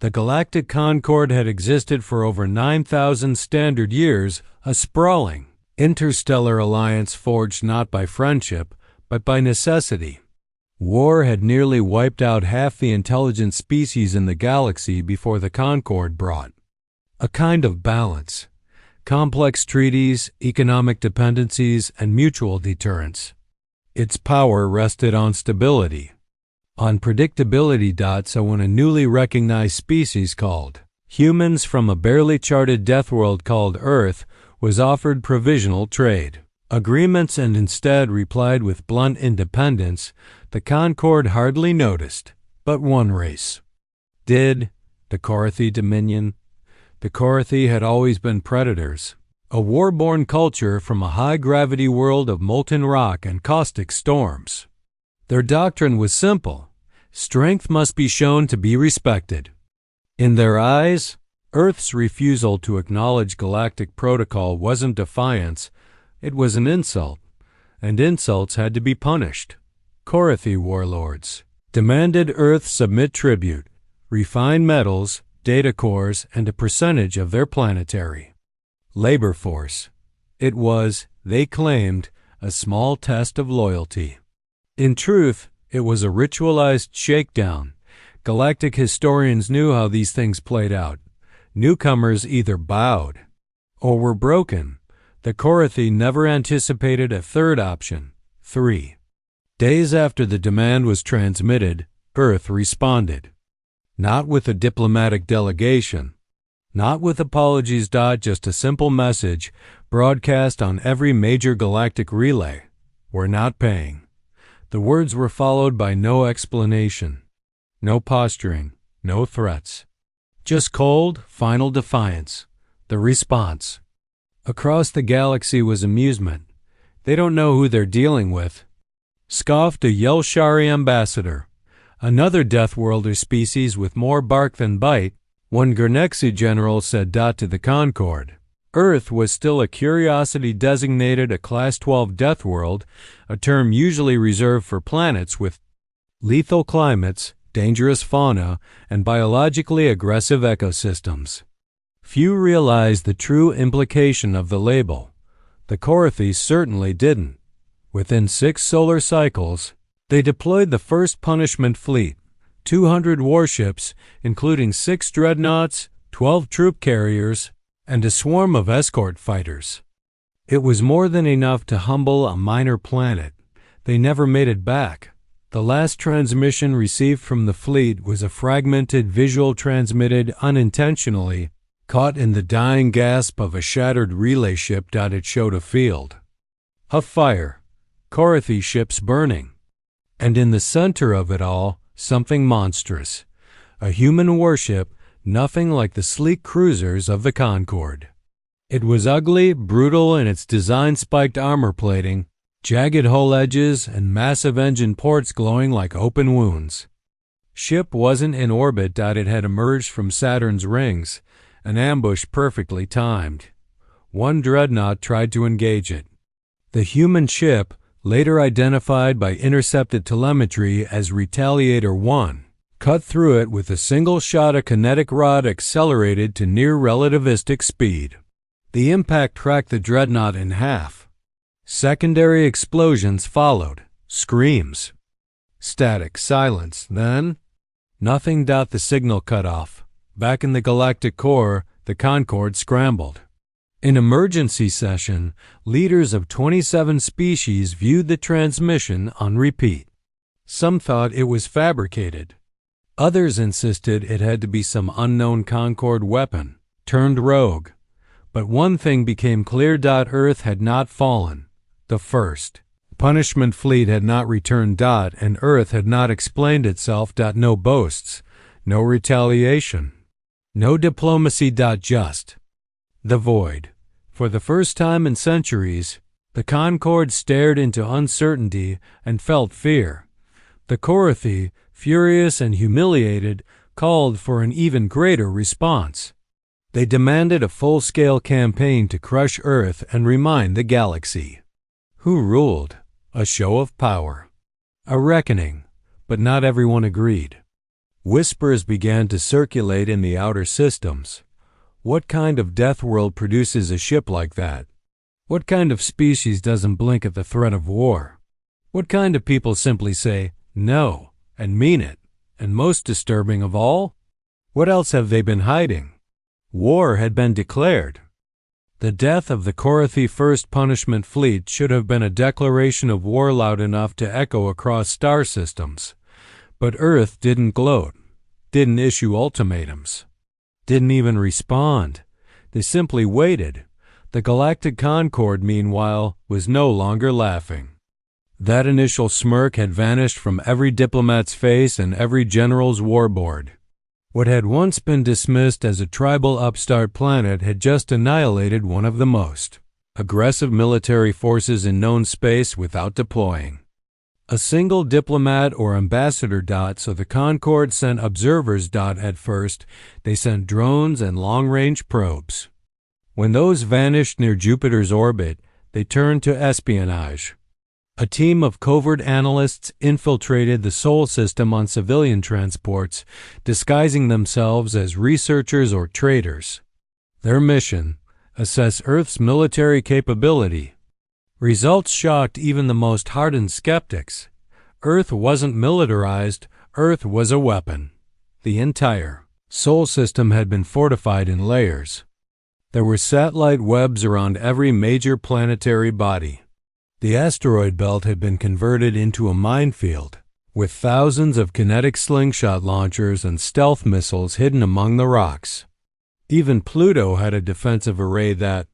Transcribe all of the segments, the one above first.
The Galactic Concord had existed for over 9,000 standard years, a sprawling, interstellar alliance forged not by friendship, but by necessity. War had nearly wiped out half the intelligent species in the galaxy before the Concord brought a kind of balance, complex treaties, economic dependencies, and mutual deterrence. Its power rested on stability, on predictability. So when a newly recognized species called humans from a barely charted death world called Earth was offered provisional trade agreements and instead replied with blunt independence, the Concord hardly noticed but one race did: the Korathi Dominion. The Korathi had always been predators, a war-born culture from a high-gravity world of molten rock and caustic storms. Their doctrine was simple: strength must be shown to be respected. In their eyes, Earth's refusal to acknowledge galactic protocol wasn't defiance, it was an insult, and insults had to be punished. Korathi warlords demanded Earth submit tribute, refined metals, data cores, and a percentage of their planetary labor force. It was, they claimed, a small test of loyalty. In truth, it was a ritualized shakedown. Galactic historians knew how these things played out. Newcomers either bowed or were broken. The Korathi never anticipated a third option. 3 days after the demand was transmitted, Earth responded. Not with a diplomatic delegation, not with apologies. Just a simple message broadcast on every major galactic relay: we're not paying. The words were followed by no explanation, no posturing, no threats. Just cold, final defiance. The response. Across the galaxy was amusement. They don't know who they're dealing with, scoffed a Yelshari ambassador. Another Deathworlder species with more bark than bite, one Gernexi general said. To the Concord, Earth was still a curiosity designated a Class 12 Deathworld, a term usually reserved for planets with lethal climates, dangerous fauna, and biologically aggressive ecosystems. Few realized the true implication of the label. The Korathi certainly didn't. Within 6 solar cycles, they deployed the first punishment fleet, 200 warships, including 6 dreadnoughts, 12 troop carriers, and a swarm of escort fighters. It was more than enough to humble a minor planet. They never made it back. The last transmission received from the fleet was a fragmented visual transmitted unintentionally, caught in the dying gasp of a shattered relay ship. It showed a field of fire, Korathi ships burning. And in the center of it all, something monstrous. A human warship, nothing like the sleek cruisers of the Concord. It was ugly, brutal in its design-spiked armor plating, jagged hull edges, and massive engine ports glowing like open wounds. Ship wasn't in orbit. It had emerged from Saturn's rings, an ambush perfectly timed. One dreadnought tried to engage it. The human ship, later identified by intercepted telemetry as Retaliator 1, cut through it with a single shot. A kinetic rod accelerated to near relativistic speed. The impact cracked the dreadnought in half. Secondary explosions followed, screams. Static silence, then nothing. The signal cut off. Back in the galactic core, the Concord scrambled. In emergency session, leaders of 27 species viewed the transmission on repeat. Some thought it was fabricated. Others insisted it had to be some unknown Concord weapon, turned rogue. But one thing became clear. Earth had not fallen. The first punishment fleet had not returned. And Earth had not explained itself. No boasts, no retaliation, no diplomacy. Just the void. For the first time in centuries, the Concord stared into uncertainty and felt fear. The Korathi, furious and humiliated, called for an even greater response. They demanded a full-scale campaign to crush Earth and remind the galaxy. Who ruled? A show of power. A reckoning, but not everyone agreed. Whispers began to circulate in the outer systems. What kind of death world produces a ship like that? What kind of species doesn't blink at the threat of war? What kind of people simply say, no, and mean it? And most disturbing of all, what else have they been hiding? War had been declared. The death of the Korathi First Punishment Fleet should have been a declaration of war loud enough to echo across star systems. But Earth didn't gloat, didn't issue ultimatums, didn't even respond. They simply waited. The Galactic Concord, meanwhile, was no longer laughing. That initial smirk had vanished from every diplomat's face and every general's warboard. What had once been dismissed as a tribal upstart planet had just annihilated one of the most aggressive military forces in known space without deploying a single diplomat or ambassador. So the Concord sent observers. At first, they sent drones and long-range probes. When those vanished near Jupiter's orbit, they turned to espionage. A team of covert analysts infiltrated the Sol system on civilian transports, disguising themselves as researchers or traders. Their mission: assess Earth's military capability. Results shocked even the most hardened skeptics. Earth wasn't militarized, Earth was a weapon. The entire Sol system had been fortified in layers. There were satellite webs around every major planetary body. The asteroid belt had been converted into a minefield, with thousands of kinetic slingshot launchers and stealth missiles hidden among the rocks. Even Pluto had a defensive array that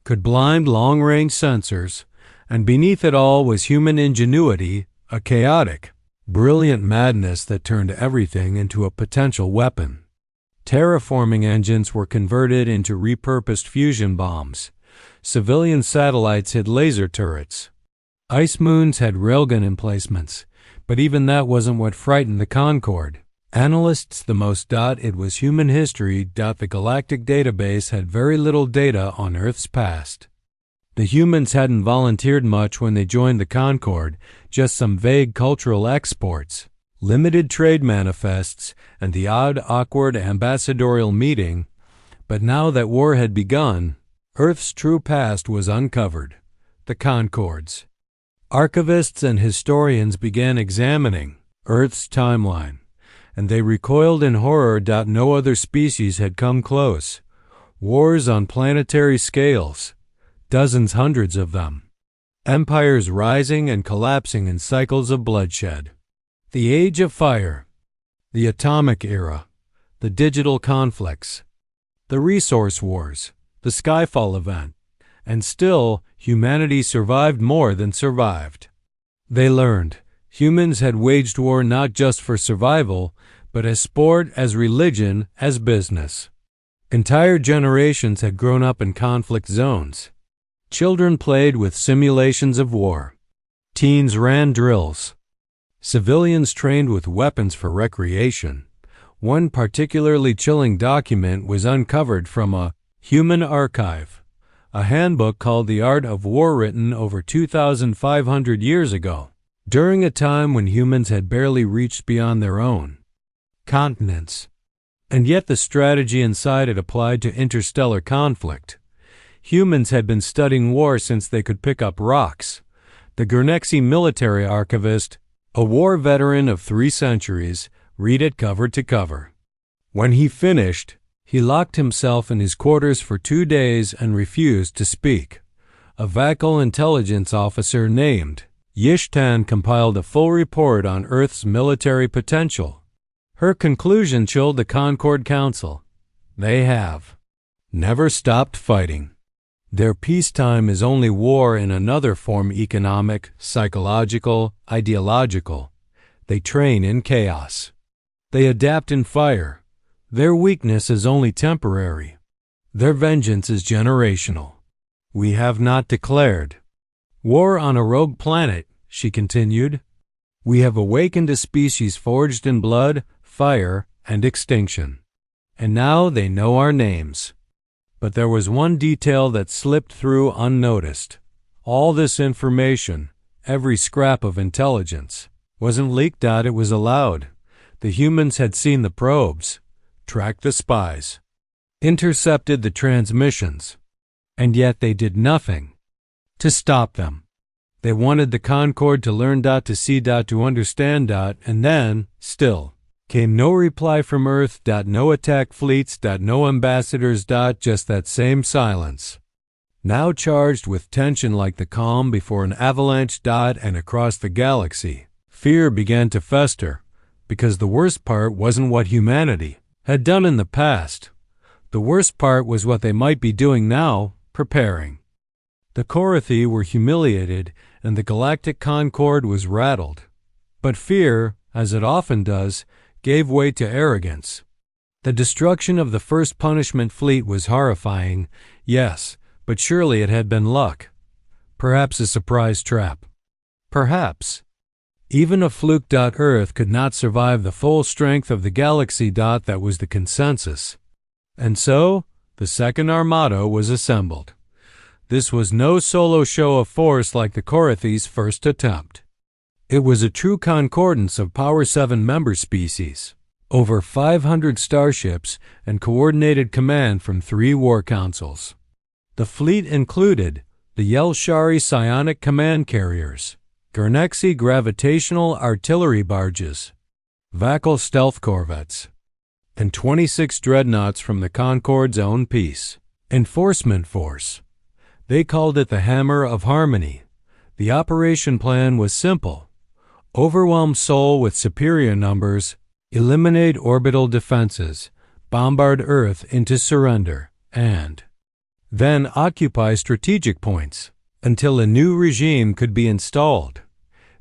could blind long-range sensors, and beneath it all was human ingenuity, a chaotic, brilliant madness that turned everything into a potential weapon. Terraforming engines were converted into repurposed fusion bombs. Civilian satellites hid laser turrets. Ice moons had railgun emplacements, but even that wasn't what frightened the Concord. Analysts the most. It was human history. The galactic database had very little data on Earth's past. The humans hadn't volunteered much when they joined the Concord, just some vague cultural exports, limited trade manifests, and the odd, awkward ambassadorial meeting. But now that war had begun, Earth's true past was uncovered. The Concords. Archivists and historians began examining Earth's timeline, and they recoiled in horror. No other species had come close. Wars on planetary scales, dozens, hundreds of them. Empires rising and collapsing in cycles of bloodshed. The Age of Fire, the Atomic Era, the digital conflicts, the Resource Wars, the Skyfall event, and still humanity survived more than survived. They learned humans had waged war not just for survival, but as sport, as religion, as business. Entire generations had grown up in conflict zones. Children played with simulations of war. Teens ran drills. Civilians trained with weapons for recreation. One particularly chilling document was uncovered from a human archive, a handbook called The Art of War, written over 2,500 years ago, during a time when humans had barely reached beyond their own continents. And yet the strategy inside it applied to interstellar conflict. Humans had been studying war since they could pick up rocks. The Gurnexi military archivist, a war veteran of 3 centuries, read it cover to cover. When he finished, he locked himself in his quarters for 2 days and refused to speak. A Vakal intelligence officer named Yishtan compiled a full report on Earth's military potential. Her conclusion chilled the Concord Council. They have never stopped fighting. Their peacetime is only war in another form: economic, psychological, ideological. They train in chaos. They adapt in fire. Their weakness is only temporary. Their vengeance is generational. We have not declared war on a rogue planet, she continued. We have awakened a species forged in blood, fire, and extinction. And now they know our names. But there was one detail that slipped through unnoticed. All this information, every scrap of intelligence, wasn't leaked out, it was allowed. The humans had seen the probes, tracked the spies, intercepted the transmissions, and yet they did nothing to stop them. They wanted the Concorde to learn to see to understand, and then, still, came no reply from Earth, no attack fleets, no ambassadors, just that same silence. Now charged with tension like the calm before an avalanche, and across the galaxy, fear began to fester, because the worst part wasn't what humanity had done in the past. The worst part was what they might be doing now, preparing. The Korathi were humiliated, and the galactic Concorde was rattled. But fear, as it often does, gave way to arrogance. The destruction of the first punishment fleet was horrifying, yes, but surely it had been luck. Perhaps a surprise trap. Perhaps. Even a fluke. Earth could not survive the full strength of the galaxy. That was the consensus. And so, the second armada was assembled. This was no solo show of force like the Korathi's first attempt. It was a true concordance of Power 7 member species, over 500 starships, and coordinated command from 3 war councils. The fleet included the Yelshari psionic command carriers, Gurnexi gravitational artillery barges, Vakal stealth corvettes, and 26 dreadnoughts from the Concorde's own peace enforcement force. They called it the Hammer of Harmony. The operation plan was simple: overwhelm Sol with superior numbers, eliminate orbital defenses, bombard Earth into surrender, and then occupy strategic points until a new regime could be installed.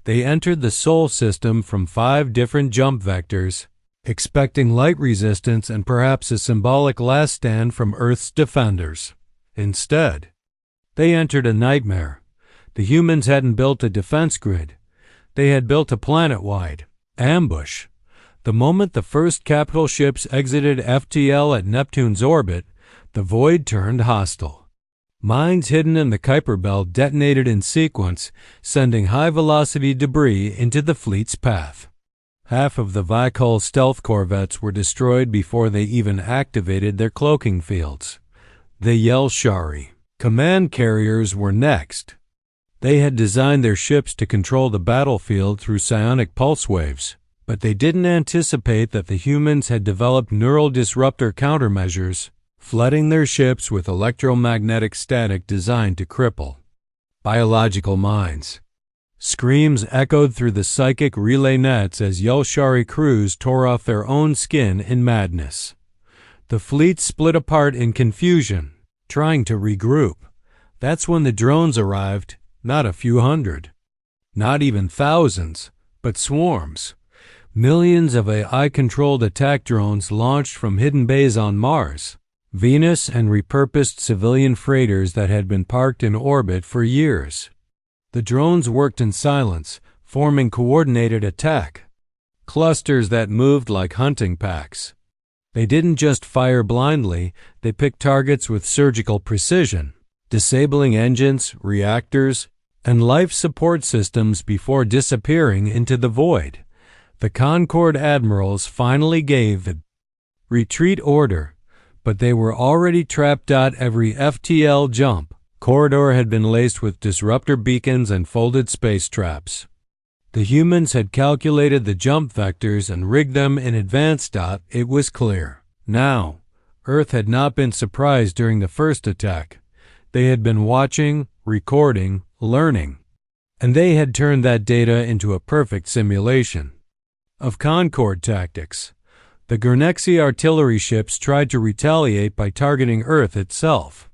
They entered the Sol system from 5 different jump vectors, expecting light resistance and perhaps a symbolic last stand from Earth's defenders. Instead, they entered a nightmare. The humans hadn't built a defense grid. They had built a planet-wide ambush. The moment the first capital ships exited FTL at Neptune's orbit, the void turned hostile. Mines hidden in the Kuiper Belt detonated in sequence, sending high-velocity debris into the fleet's path. Half of the Vakal stealth corvettes were destroyed before they even activated their cloaking fields. The Yelshari command carriers were next. They had designed their ships to control the battlefield through psionic pulse waves, but they didn't anticipate that the humans had developed neural disruptor countermeasures, flooding their ships with electromagnetic static designed to cripple biological minds. Screams echoed through the psychic relay nets as Yelshari crews tore off their own skin in madness. The fleet split apart in confusion, trying to regroup. That's when the drones arrived, not a few hundred, not even thousands, but swarms. Millions of AI-controlled attack drones launched from hidden bays on Mars, Venus, and repurposed civilian freighters that had been parked in orbit for years. The drones worked in silence, forming coordinated attack clusters that moved like hunting packs. They didn't just fire blindly, they picked targets with surgical precision, disabling engines, reactors, and life support systems before disappearing into the void. The Concorde admirals finally gave the retreat order, but they were already trapped. Every FTL jump corridor had been laced with disruptor beacons and folded space traps. The humans had calculated the jump vectors and rigged them in advance. It was clear. Now, Earth had not been surprised during the first attack. They had been watching, recording, learning, and they had turned that data into a perfect simulation of Concorde tactics. The Gurnexi artillery ships tried to retaliate by targeting Earth itself.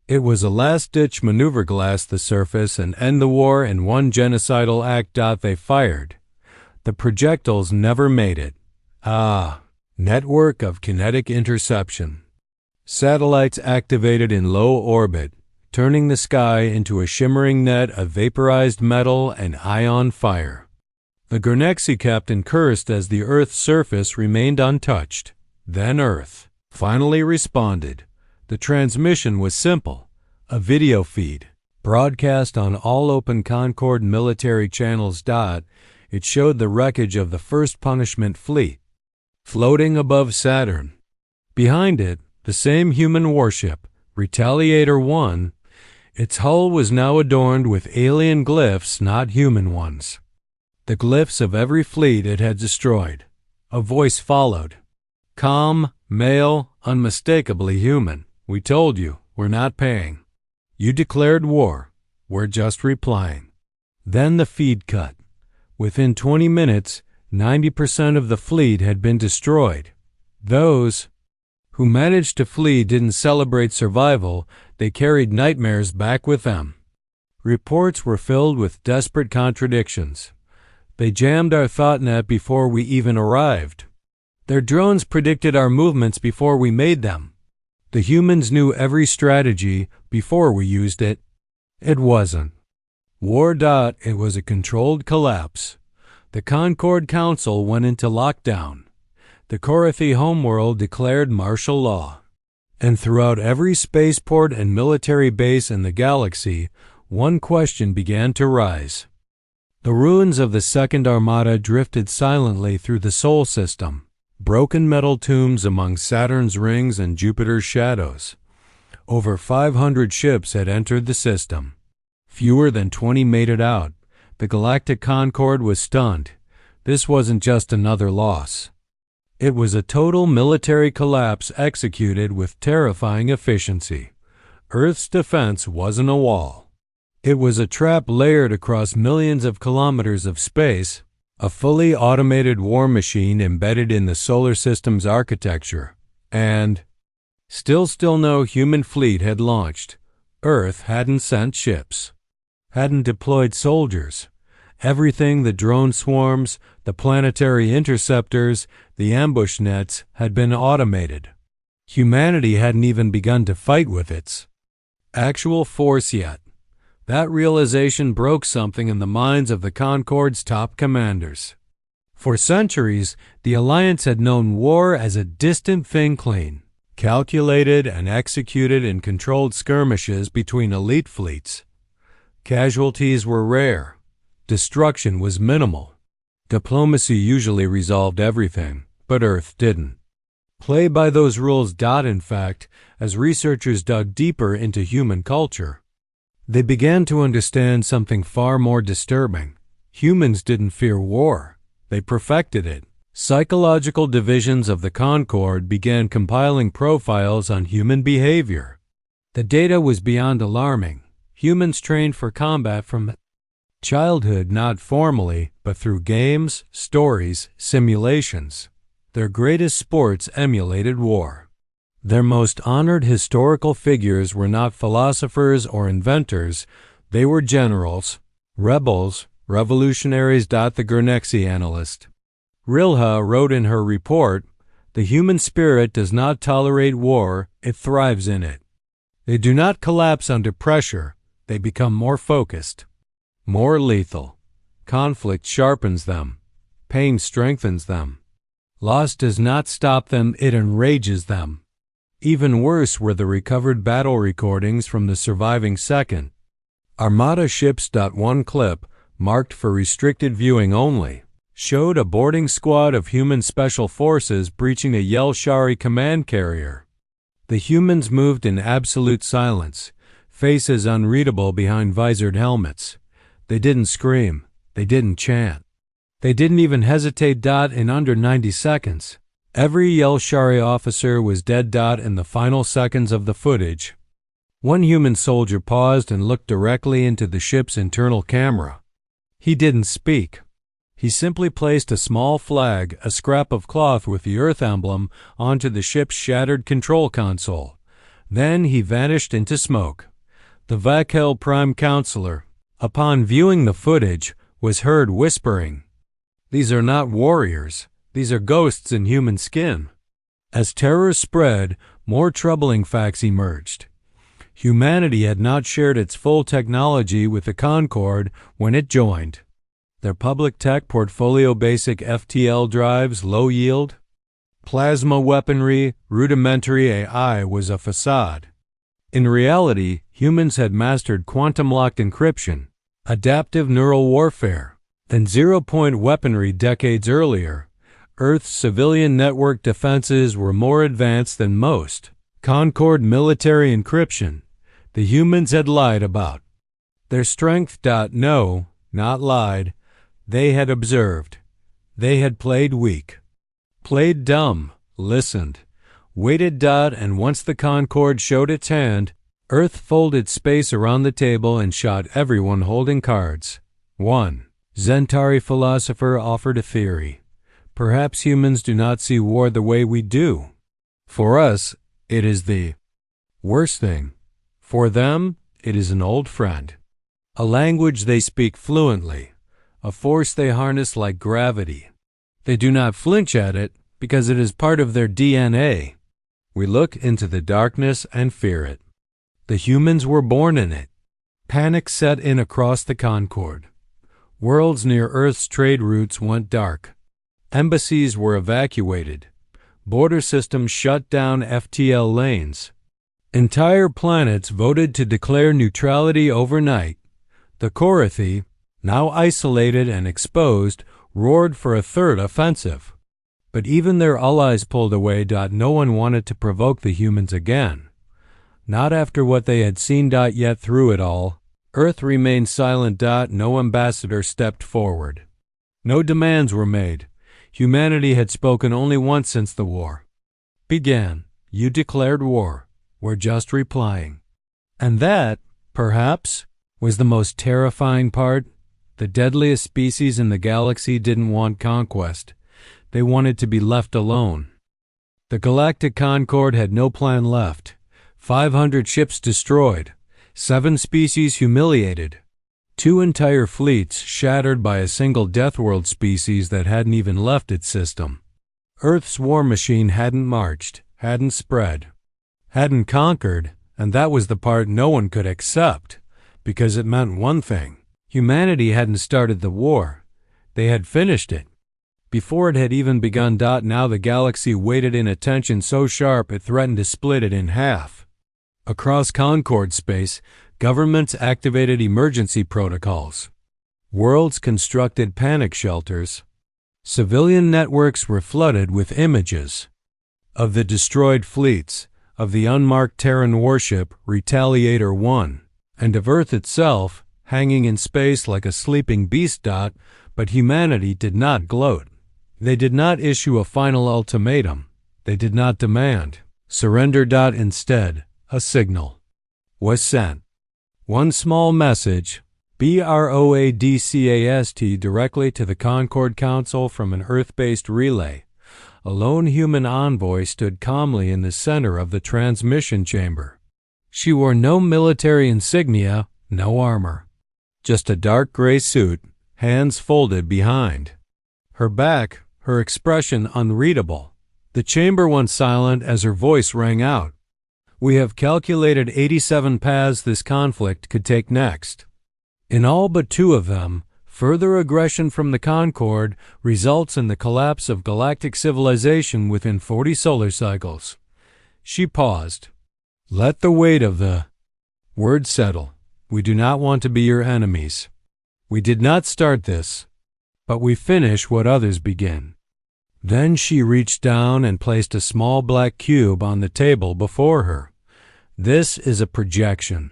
It was a last-ditch maneuver, glass the surface and end the war in one genocidal act. They fired. The projectiles never made it. Network of kinetic interception. Satellites activated in low orbit, turning the sky into a shimmering net of vaporized metal and ion fire. The Gurnexi captain cursed as the Earth's surface remained untouched. Then Earth finally responded. The transmission was simple, a video feed, broadcast on all open Concorde military channels. It showed the wreckage of the first punishment fleet, floating above Saturn. Behind it, the same human warship, Retaliator 1. Its hull was now adorned with alien glyphs, not human ones. The glyphs of every fleet it had destroyed. A voice followed. Calm, male, unmistakably human. We told you, we're not paying. You declared war. We're just replying. Then the feed cut. Within 20 minutes, 90% of the fleet had been destroyed. Those who managed to flee didn't celebrate survival, they carried nightmares back with them. Reports were filled with desperate contradictions. They jammed our thoughtnet before we even arrived. Their drones predicted our movements before we made them. The humans knew every strategy before we used it. It wasn't war. It was a controlled collapse. The Concord Council went into lockdown. The Corathi homeworld declared martial law. And throughout every spaceport and military base in the galaxy, one question began to rise. The ruins of the Second Armada drifted silently through the Sol system, broken metal tombs among Saturn's rings and Jupiter's shadows. Over 500 ships had entered the system. Fewer than 20 made it out. The Galactic Concord was stunned. This wasn't just another loss. It was a total military collapse executed with terrifying efficiency. Earth's defense wasn't a wall. It was a trap layered across millions of kilometers of space, a fully automated war machine embedded in the solar system's architecture. And still no human fleet had launched. Earth hadn't sent ships, hadn't deployed soldiers. Everything, the drone swarms, the planetary interceptors, the ambush nets, had been automated. Humanity hadn't even begun to fight with its actual force yet. That realization broke something in the minds of the Concord's top commanders. For centuries, the Alliance had known war as a distant thing, clean, calculated and executed in controlled skirmishes between elite fleets. Casualties were rare. Destruction was minimal. Diplomacy usually resolved everything, but Earth didn't. Play by those rules. In fact, as researchers dug deeper into human culture, they began to understand something far more disturbing. Humans didn't fear war. They perfected it. Psychological divisions of the Concord began compiling profiles on human behavior. The data was beyond alarming. Humans trained for combat from childhood, not formally, but through games, stories, simulations. Their greatest sports emulated war. Their most honored historical figures were not philosophers or inventors. They were generals, rebels, revolutionaries. The Gernexi analyst Rilha wrote in her report, "The human spirit does not tolerate war, it thrives in it. They do not collapse under pressure, they become more focused, more lethal. Conflict sharpens them. Pain strengthens them. Loss does not stop them, it enrages them." Even worse were the recovered battle recordings from the surviving Second Armada ships. One clip, marked for restricted viewing only, showed a boarding squad of human special forces breaching a Yelshari command carrier. The humans moved in absolute silence, faces unreadable behind visored helmets. They didn't scream. They didn't chant. They didn't even hesitate. In under 90 seconds, every Yelshari officer was dead. In the final seconds of the footage, one human soldier paused and looked directly into the ship's internal camera. He didn't speak. He simply placed a small flag, a scrap of cloth with the Earth emblem, onto the ship's shattered control console. Then he vanished into smoke. The Vakel Prime Counselor, upon viewing the footage, was heard whispering, "These are not warriors. These are ghosts in human skin." As terror spread, more troubling facts emerged. Humanity had not shared its full technology with the Concord when it joined. Their public tech portfolio, basic FTL drives, low yield, plasma weaponry, rudimentary AI, was a facade. In reality, humans had mastered quantum-locked encryption, adaptive neural warfare, and zero-point weaponry decades earlier. Earth's civilian network defenses were more advanced than most. Concord military encryption, the humans had lied about. Their strength. No, not lied. They had observed. They had played weak. Played dumb, listened, waited. And once the Concord showed its hand, Earth folded space around the table and shot everyone holding cards. 1. Zentari philosopher offered a theory. Perhaps humans do not see war the way we do. For us, it is the worst thing. For them, it is an old friend. A language they speak fluently, a force they harness like gravity. They do not flinch at it because it is part of their DNA. We look into the darkness and fear it. The humans were born in it. Panic set in across the Concord. Worlds near Earth's trade routes went dark. Embassies were evacuated. Border systems shut down FTL lanes. Entire planets voted to declare neutrality overnight. The Korathi, now isolated and exposed, roared for a third offensive. But even their allies pulled away. No one wanted to provoke the humans again. Not after what they had seen. Yet through it all, Earth remained silent. No ambassador stepped forward. No demands were made. Humanity had spoken only once since the war began. You declared war. We're just replying. And that, perhaps, was the most terrifying part. The deadliest species in the galaxy didn't want conquest. They wanted to be left alone. The Galactic Concord had no plan left. 500 ships destroyed. 7 species humiliated. 2 entire fleets shattered by a single Deathworld species that hadn't even left its system. Earth's war machine hadn't marched, hadn't spread, hadn't conquered, and that was the part no one could accept, because it meant one thing. Humanity hadn't started the war. They had finished it. Before it had even begun. Now the galaxy waited in a tension so sharp it threatened to split it in half. Across Concord space, governments activated emergency protocols. Worlds constructed panic shelters. Civilian networks were flooded with images of the destroyed fleets, of the unmarked Terran warship Retaliator 1, and of Earth itself, hanging in space like a sleeping beast. But humanity did not gloat. They did not issue a final ultimatum. They did not demand surrender. Instead, a signal was sent. One small message, BROADCAST, directly to the Concord Council from an Earth-based relay. A lone human envoy stood calmly in the center of the transmission chamber. She wore no military insignia, no armor. Just a dark gray suit, hands folded behind. Her back, her expression unreadable. The chamber went silent as her voice rang out. We have calculated 87 paths this conflict could take next. In all but 2 of them, further aggression from the Concord results in the collapse of galactic civilization within 40 solar cycles. She paused. Let the weight of the word settle. We do not want to be your enemies. We did not start this, but we finish what others begin. Then she reached down and placed a small black cube on the table before her. This is a projection.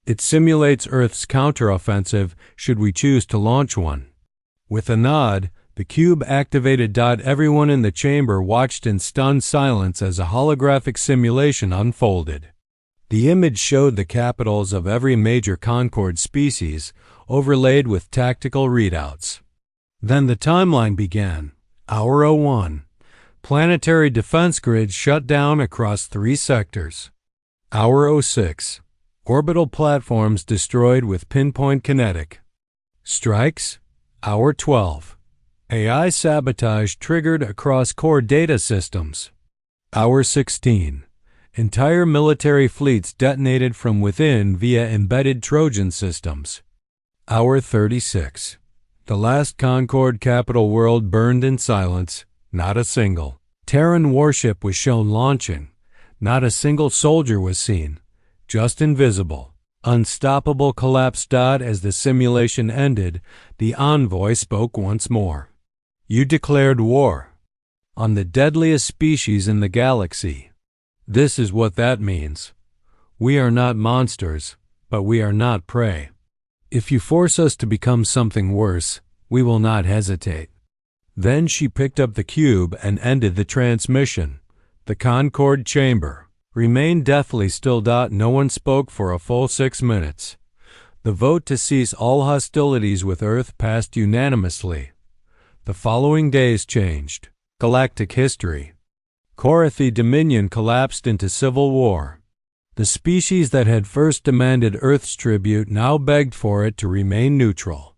It simulates Earth's counteroffensive should we choose to launch one. With a nod, the cube activated. Everyone in the chamber watched in stunned silence as a holographic simulation unfolded. The image showed the capitals of every major Concord species, overlaid with tactical readouts. Then the timeline began. Hour 01. Planetary defense grid shut down across 3 sectors. Hour 06. Orbital platforms destroyed with pinpoint kinetic strikes. Hour 12. AI sabotage triggered across core data systems. Hour 16. Entire military fleets detonated from within via embedded Trojan systems. Hour 36. The last Concord capital world burned in silence. Not a single Terran warship was shown launching. Not a single soldier was seen. Just invisible, unstoppable collapse. As the simulation ended, the envoy spoke once more. You declared war. on the deadliest species in the galaxy. This is what that means. We are not monsters, but we are not prey. If you force us to become something worse, we will not hesitate. Then she picked up the cube and ended the transmission. The Concorde chamber remained deathly still. No one spoke for a full 6 minutes. The vote to cease all hostilities with Earth passed unanimously. The following days changed galactic history. Corathi Dominion collapsed into civil war. The species that had first demanded Earth's tribute now begged for it to remain neutral.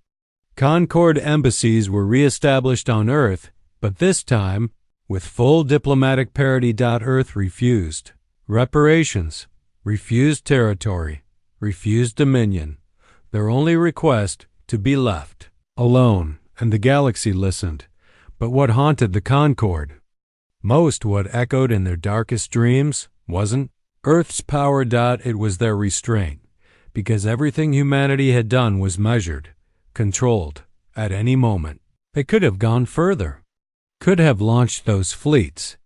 Concorde embassies were re-established on Earth, but this time with full diplomatic parity. Earth refused reparations, refused territory, refused dominion. Their only request to be left alone, and the galaxy listened. But what haunted the Concorde most, what echoed in their darkest dreams, wasn't Earth's power. It was their restraint, because everything humanity had done was measured, controlled, at any moment. They could have gone further, could have launched those fleets,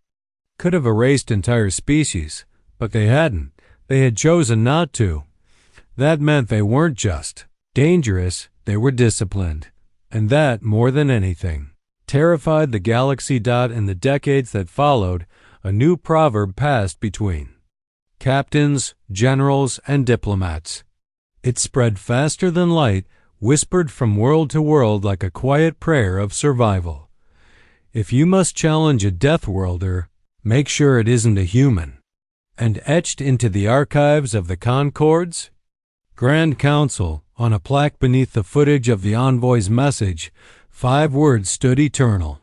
could have erased entire species, but they hadn't. They had chosen not to. That meant they weren't just dangerous, they were disciplined. And that, more than anything, terrified the galaxy. In the decades that followed, a new proverb passed between captains, generals, and diplomats. It spread faster than light, whispered from world to world like a quiet prayer of survival. If you must challenge a Death Worlder, make sure it isn't a human. And etched into the archives of the Concorde's Grand Council, on a plaque beneath the footage of the envoy's message, 5 words stood eternal: